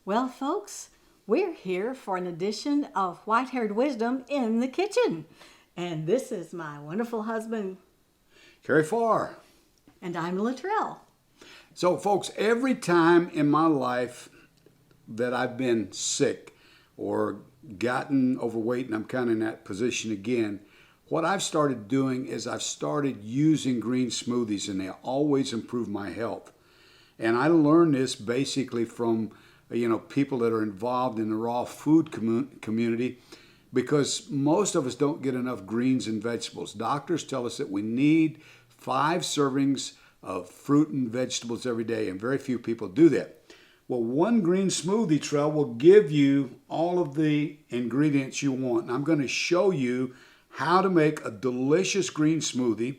Well, folks, we're here for an edition of White Haired Wisdom in the Kitchen. And this is my wonderful husband, Carry Farr. and I'm Latrell. So, folks, every time in my life that I've been sick or gotten overweight and I'm kind of in that position again, what I've started doing is I've started using green smoothies, and they always improve my health. And I learned this basically from people that are involved in the raw food community, because most of us don't get enough greens and vegetables. Doctors tell us that we need 5 servings of fruit and vegetables every day, and very few people do that. Well, one green smoothie trail will give you all of the ingredients you want. And I'm going to show you how to make a delicious green smoothie.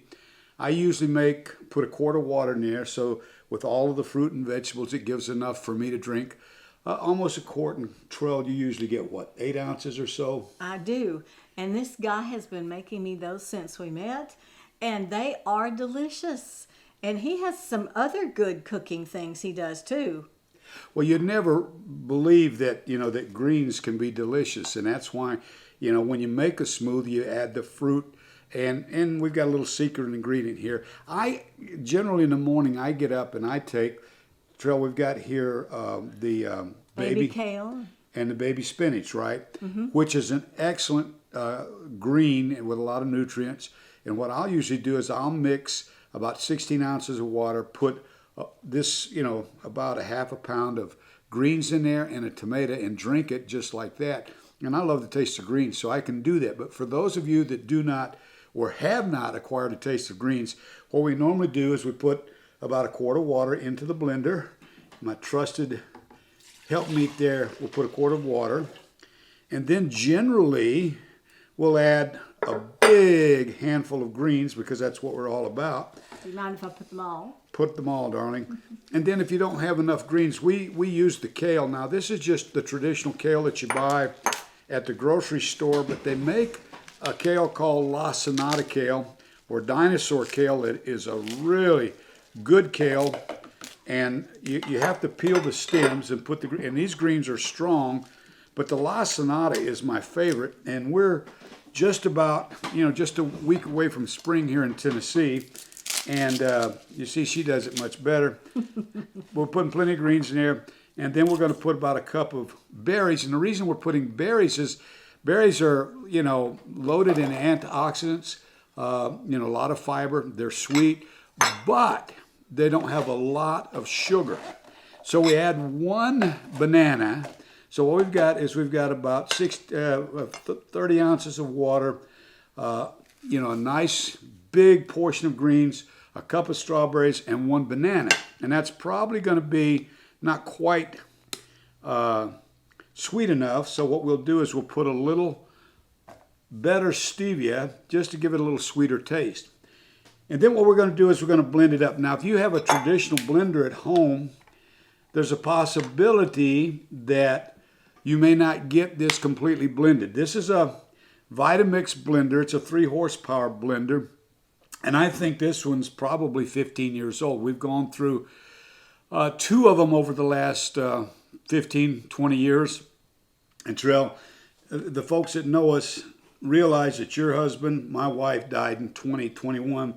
I usually put a quart of water in there, so with all of the fruit and vegetables, it gives enough for me to drink almost a quart. And Trail, you usually get what, 8 ounces or so? I do. And this guy has been making me those since we met, and they are delicious. And he has some other good cooking things he does too. Well, you'd never believe that, that greens can be delicious. And that's why, when you make a smoothie, you add the fruit. And we've got a little secret ingredient here. I generally in the morning, I get up and I take, Trail, we've got here the Baby kale. and the baby spinach, right? Mm-hmm. Which is an excellent green with a lot of nutrients. And what I'll usually do is I'll mix about 16 ounces of water, put about a half a pound of greens in there and a tomato, and drink it just like that. And I love the taste of greens, so I can do that. But for those of you that do not or have not acquired a taste of greens, what we normally do is we put about a quart of water into the blender. My trusted helpmeet there will put a quart of water. And then generally we'll add a big handful of greens, because that's what we're all about. Do you mind if I put them all? Put them all, darling. And then if you don't have enough greens, we use the kale. Now, this is just the traditional kale that you buy at the grocery store, but they make a kale called lacinato kale, or dinosaur kale, that is a really good kale. And you have to peel the stems and and these greens are strong, but the lacinato is my favorite. And we're just about, just a week away from spring here in Tennessee. And you see, she does it much better. We're putting plenty of greens in there. And then we're going to put about a cup of berries. And the reason we're putting berries is berries are, loaded in antioxidants, a lot of fiber. They're sweet, but they don't have a lot of sugar. So we add 1 banana. So what we've got about 30 ounces of water, a nice big portion of greens, a cup of strawberries, and 1 banana. And that's probably going to be not quite sweet enough. So what we'll do is we'll put a little better stevia just to give it a little sweeter taste. And then what we're going to do is we're going to blend it up. Now, if you have a traditional blender at home, there's a possibility that you may not get this completely blended. This is a Vitamix blender. It's a 3 horsepower blender. And I think this one's probably 15 years old. We've gone through 2 of them over the last 15, 20 years. And Terrell, the folks that know us realize that your husband, my wife, died in 2021.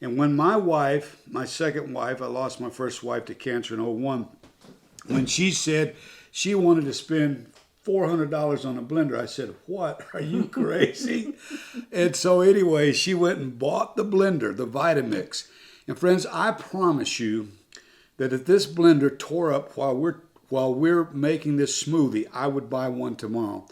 And when my second wife, I lost my first wife to cancer in '01, when she said she wanted to spend $400 on a blender, I said, "What? Are you crazy?" And so anyway, she went and bought the blender, the Vitamix. And friends, I promise you that if this blender tore up while we're making this smoothie, I would buy one tomorrow.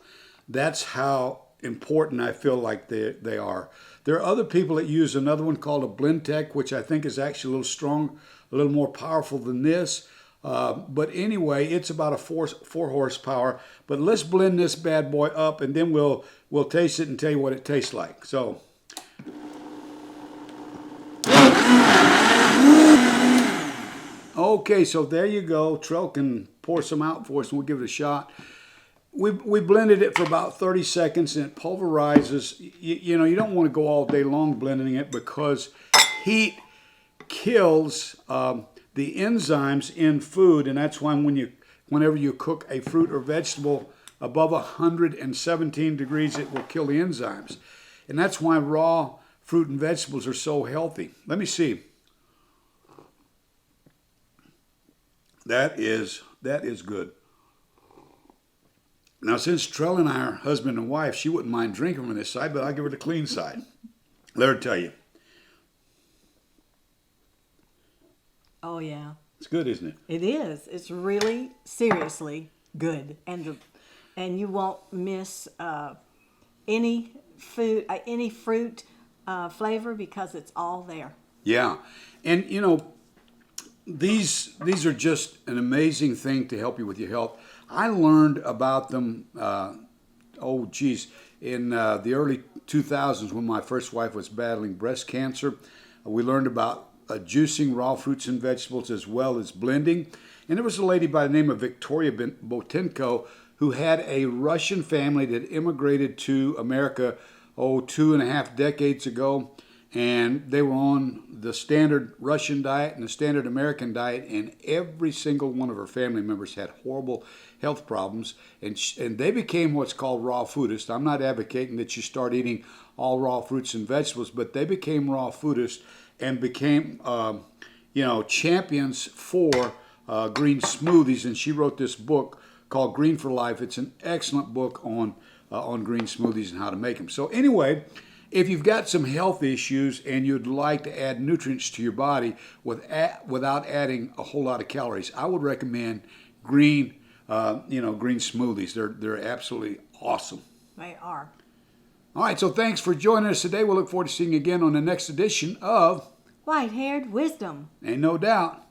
That's how important I feel like they are. There are other people that use another one called a Blendtec, which I think is actually a little strong, a little more powerful than this. But anyway, it's about a 4 horsepower. But let's blend this bad boy up, and then we'll taste it and tell you what it tastes like. So, okay, so there you go. Trell can pour some out for us, and we'll give it a shot. We blended it for about 30 seconds, and it pulverizes. You don't want to go all day long blending it, because heat kills the enzymes in food, and that's why when whenever you cook a fruit or vegetable above 117 degrees, it will kill the enzymes. And that's why raw fruit and vegetables are so healthy. Let me see. That is good. Now, since Trell and I are husband and wife, she wouldn't mind drinking from this side, but I'll give her the clean side. Let her tell you. Oh, yeah. It's good, isn't it? It is. It's really, seriously good. And you won't miss any food, any fruit flavor because it's all there. Yeah. And, you know, these are just an amazing thing to help you with your health. I learned about them, in the early 2000s when my first wife was battling breast cancer. We learned about juicing raw fruits and vegetables as well as blending. And there was a lady by the name of Victoria Botenko who had a Russian family that immigrated to America, 2.5 decades ago. And they were on the standard Russian diet and the standard American diet, and every single one of her family members had horrible health problems, and they became what's called raw foodists. I'm not advocating that you start eating all raw fruits and vegetables, but they became raw foodists and became, champions for green smoothies. And she wrote this book called Green for Life. It's an excellent book on green smoothies and how to make them. So anyway, if you've got some health issues and you'd like to add nutrients to your body without adding a whole lot of calories, I would recommend green smoothies. They're absolutely awesome. They are. All right, so thanks for joining us today. We'll look forward to seeing you again on the next edition of White-Haired Wisdom. Ain't No Doubt.